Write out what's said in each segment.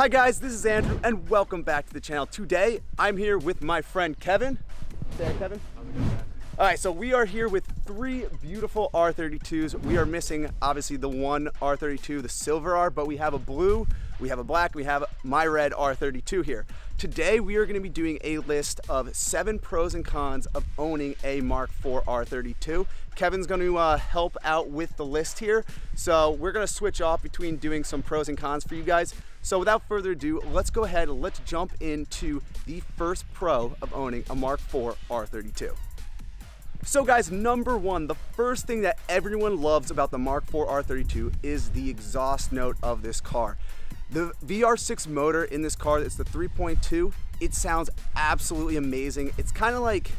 Hi guys, this is Andrew and welcome back to the channel. Today I'm here with my friend Kevin. Say hi, Kevin. Alright, so we are here with three beautiful R32s. We are missing obviously the one R32, the silver R, but we have a blue, we have a black, we have my red R32 here. Today we are going to be doing a list of 7 pros and cons of owning a MK4 R32. Kevin's going to help out with the list here, so we're going to switch off between doing some pros and cons for you guys. So without further ado, let's go ahead and let's jump into the first pro of owning a MK4 R32. So guys, number one, the first thing that everyone loves about the MK4 R32 is the exhaust note of this car. The VR6 motor in this car, it's the 3.2, it sounds absolutely amazing. It's kind of like,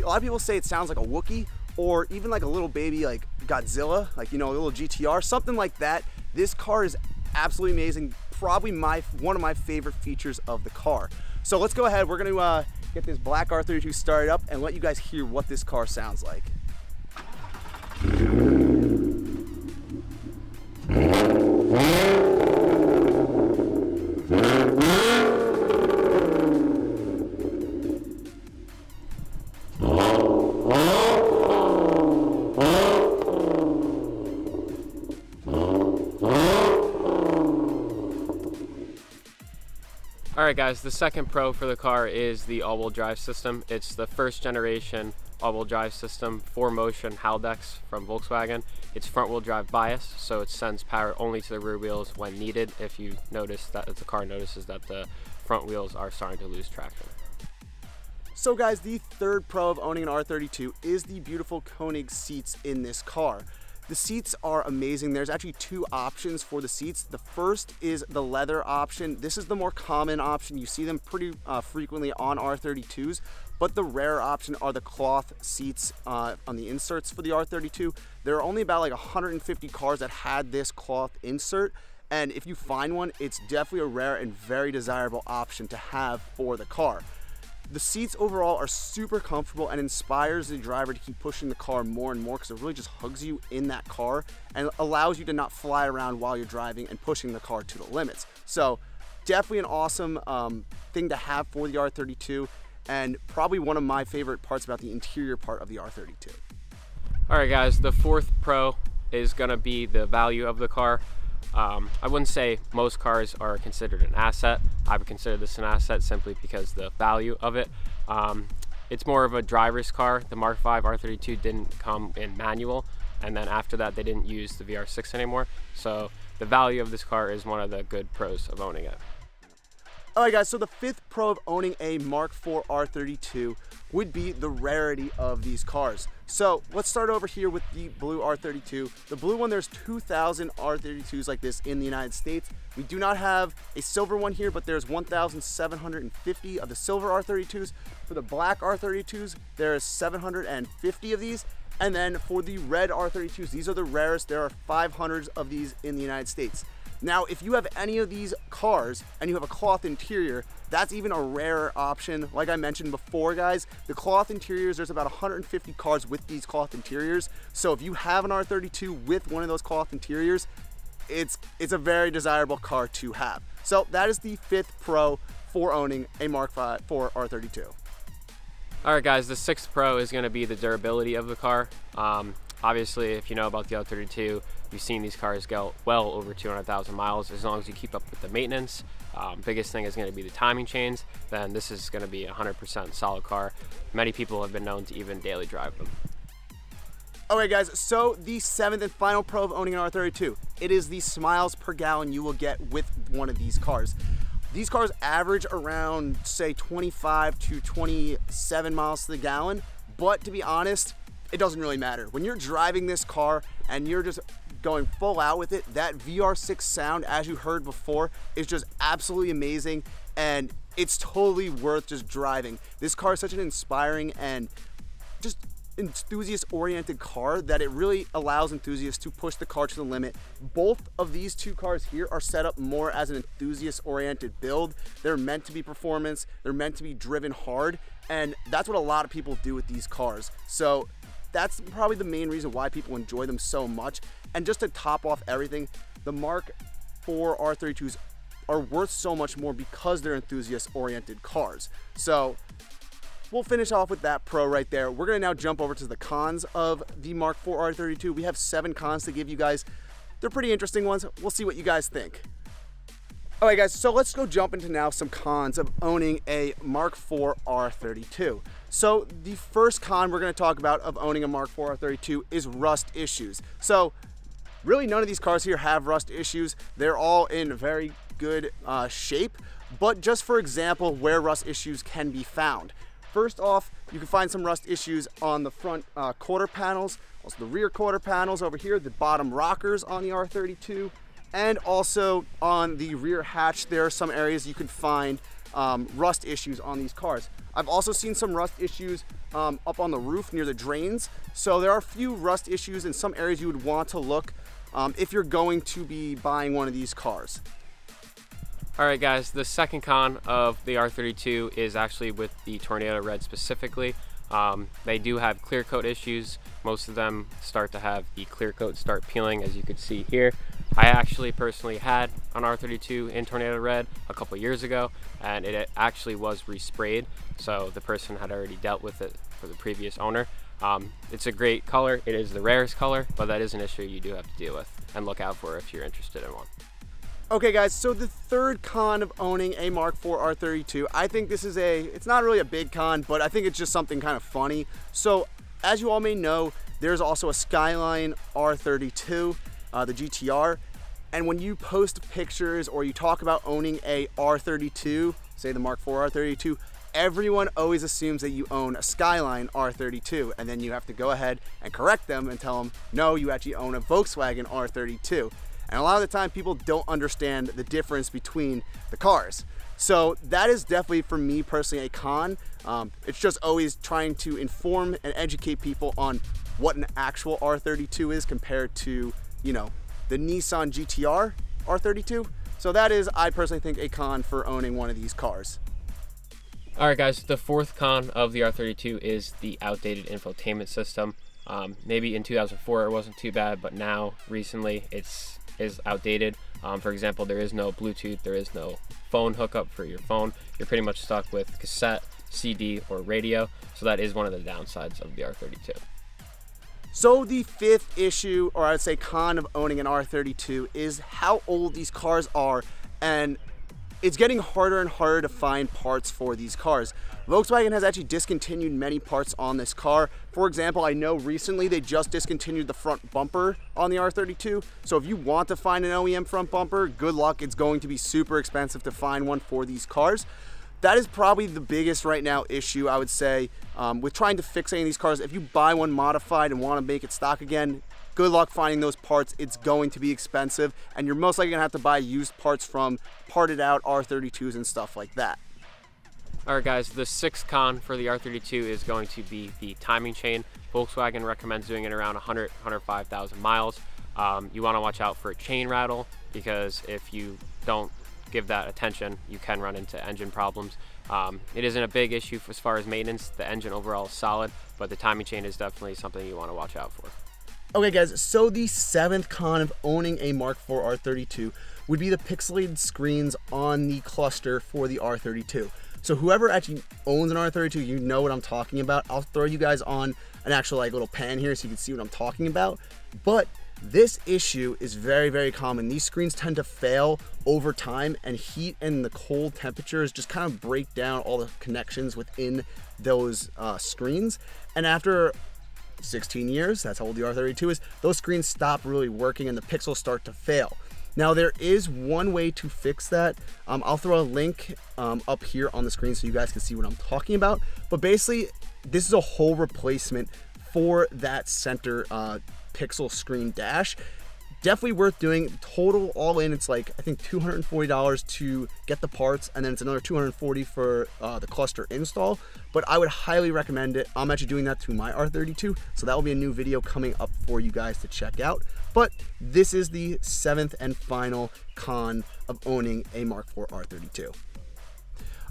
a lot of people say it sounds like a Wookiee, or even like a little baby like Godzilla, like, you know, a little GTR, something like that. This car is absolutely amazing, probably one of my favorite features of the car. So let's go ahead, we're gonna get this black R32 started up and let you guys hear what this car sounds like. Alright guys, the second pro for the car is the all-wheel drive system. It's the first generation all-wheel drive system, 4Motion Haldex from Volkswagen. It's front-wheel drive bias, so it sends power only to the rear wheels when needed if you notice that, if the car notices that the front wheels are starting to lose traction. So guys, the third pro of owning an R32 is the beautiful Koenig seats in this car. The seats are amazing. There's actually 2 options for the seats. The first is the leather option. This is the more common option. You see them pretty frequently on R32s, but the rare option are the cloth seats on the inserts for the R32. There are only about like 150 cars that had this cloth insert, and if you find one, it's definitely a rare and very desirable option to have for the car. The seats overall are super comfortable and inspires the driver to keep pushing the car more and more because it really just hugs you in that car and allows you to not fly around while you're driving and pushing the car to the limits. So definitely an awesome thing to have for the R32 and probably one of my favorite parts about the interior part of the R32. Alright guys, the fourth pro is going to be the value of the car. I wouldn't say most cars are considered an asset. I would consider this an asset simply because the value of it. It's more of a driver's car. The MK5 R32 didn't come in manual, and then after that they didn't use the VR6 anymore. So the value of this car is one of the good pros of owning it. Alright guys, so the fifth pro of owning a MK4 R32 would be the rarity of these cars. So let's start over here with the blue R32. The blue one, there's 2,000 R32s like this in the United States. We do not have a silver one here, but there's 1,750 of the silver R32s. For the black R32s, there's 750 of these. And then for the red R32s, these are the rarest. There are 500 of these in the United States. Now, if you have any of these cars and you have a cloth interior, that's even a rarer option. Like I mentioned before, guys, the cloth interiors, there's about 150 cars with these cloth interiors. So if you have an R32 with one of those cloth interiors, it's a very desirable car to have. So that is the fifth pro for owning a MK4 R32. Alright guys, the sixth pro is going to be the durability of the car. Obviously, if you know about the R32, you've seen these cars go well over 200,000 miles as long as you keep up with the maintenance. Biggest thing is going to be the timing chains. Then this is going to be a 100% solid car. Many people have been known to even daily drive them. Alright guys, so the seventh and final pro of owning an R32, it is the miles per gallon you will get with one of these cars. These cars average around, say, 25 to 27 miles to the gallon, but to be honest, it doesn't really matter. When you're driving this car and you're just going full out with it, that VR6 sound, as you heard before, is just absolutely amazing, and it's totally worth just driving. This car is such an inspiring and just enthusiast-oriented car that it really allows enthusiasts to push the car to the limit. Both of these two cars here are set up more as an enthusiast-oriented build. They're meant to be performance, they're meant to be driven hard, and that's what a lot of people do with these cars. So that's probably the main reason why people enjoy them so much. And just to top off everything, the MK4 R32s are worth so much more because they're enthusiast-oriented cars. So we'll finish off with that pro right there. We're gonna now jump over to the cons of the Mark IV R32. We have 7 cons to give you guys. They're pretty interesting ones. We'll see what you guys think. All right, guys, so let's go jump into now some cons of owning a Mark IV R32. So the first con we're gonna talk about of owning a Mark IV R32 is rust issues. So really none of these cars here have rust issues. They're all in very good shape, but just for example, where rust issues can be found. First off, you can find some rust issues on the front quarter panels, also the rear quarter panels over here, the bottom rockers on the R32, and also on the rear hatch. There are some areas you can find rust issues on these cars. I've also seen some rust issues up on the roof near the drains. So there are a few rust issues in some areas you would want to look if you're going to be buying one of these cars. All right, guys, the second con of the R32 is actually with the Tornado Red specifically. They do have clear coat issues. Most of them start to have the clear coat start peeling, as you can see here. I actually personally had an R32 in Tornado Red a couple years ago, and it actually was resprayed, so the person had already dealt with it for the previous owner. It's a great color. It is the rarest color, but that is an issue you do have to deal with and look out for if you're interested in one. Okay guys, so the third con of owning a Mark IV R32, I think this is it's not really a big con, but I think it's just something kind of funny. So as you all may know, there's also a Skyline R32, the GTR, and when you post pictures or you talk about owning a R32, say the Mark IV R32, everyone always assumes that you own a Skyline R32, and then you have to go ahead and correct them and tell them, no, you actually own a Volkswagen R32. And a lot of the time people don't understand the difference between the cars. So that is definitely, for me personally, a con. It's just always trying to inform and educate people on what an actual R32 is compared to, you know, the Nissan GTR R32. So that is, I personally think, a con for owning one of these cars. All right, guys, the fourth con of the R32 is the outdated infotainment system. Maybe in 2004 it wasn't too bad, but now recently is outdated. For example, there is no Bluetooth, there is no phone hookup for your phone. You're pretty much stuck with cassette, CD, or radio. So that is one of the downsides of the R32. So the fifth issue, or I'd say con of owning an R32, is how old these cars are, and it's getting harder and harder to find parts for these cars. Volkswagen has actually discontinued many parts on this car. For example, I know recently they just discontinued the front bumper on the R32. So if you want to find an OEM front bumper, good luck. It's going to be super expensive to find one for these cars. That is probably the biggest right now issue, I would say, with trying to fix any of these cars. If you buy one modified and want to make it stock again, good luck finding those parts. It's going to be expensive, and you're most likely gonna have to buy used parts from parted out R32s and stuff like that. All right, guys, the sixth con for the R32 is going to be the timing chain. Volkswagen recommends doing it around 105,000 miles. You wanna watch out for a chain rattle, because if you don't give that attention, you can run into engine problems. It isn't a big issue as far as maintenance. The engine overall is solid, but the timing chain is definitely something you wanna watch out for. Okay guys, so the seventh con of owning a Mark IV R32 would be the pixelated screens on the cluster for the R32. So whoever actually owns an R32, you know what I'm talking about. I'll throw you guys on an actual little pan here so you can see what I'm talking about. But this issue is very, very common. These screens tend to fail over time, and heat and the cold temperatures just kind of break down all the connections within those screens. And after 16 years, that's how old the R32 is, those screens stop really working and the pixels start to fail. Now there is one way to fix that. I'll throw a link up here on the screen so you guys can see what I'm talking about. But basically, this is a whole replacement for that center pixel screen dash. Definitely worth doing. Total all in, it's like I think $240 to get the parts, and then it's another $240 for the cluster install. But I would highly recommend it. I'm actually doing that to my R32, so that will be a new video coming up for you guys to check out. But this is the seventh and final con of owning a Mark IV R32.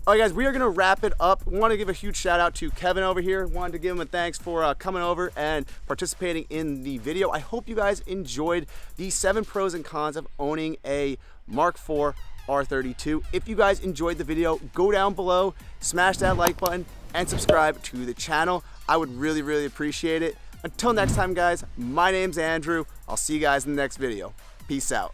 All right guys, we are gonna wrap it up. We want to give a huge shout out to Kevin over here. Wanted to give him a thanks for coming over and participating in the video. I hope you guys enjoyed the 7 pros and cons of owning a Mark IV R32. If you guys enjoyed the video, go down below, smash that like button, and subscribe to the channel. I would really appreciate it. Until next time, guys, my name's Andrew. I'll see you guys in the next video. Peace out.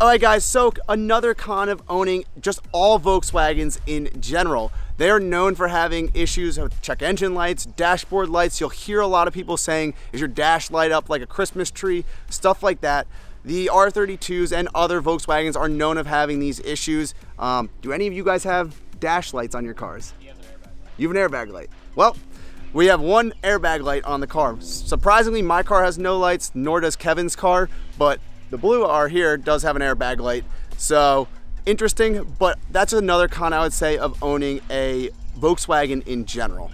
Alright guys, so another con of owning just all Volkswagens in general. They are known for having issues with check engine lights, dashboard lights. You'll hear a lot of people saying, is your dash light up like a Christmas tree? Stuff like that. The R32s and other Volkswagens are known of having these issues. Do any of you guys have dash lights on your cars? He has an airbag light. You have an airbag light. Well, we have one airbag light on the car. Surprisingly, my car has no lights, nor does Kevin's car, but the blue R here does have an airbag light. So interesting, but that's another con I would say of owning a Volkswagen in general.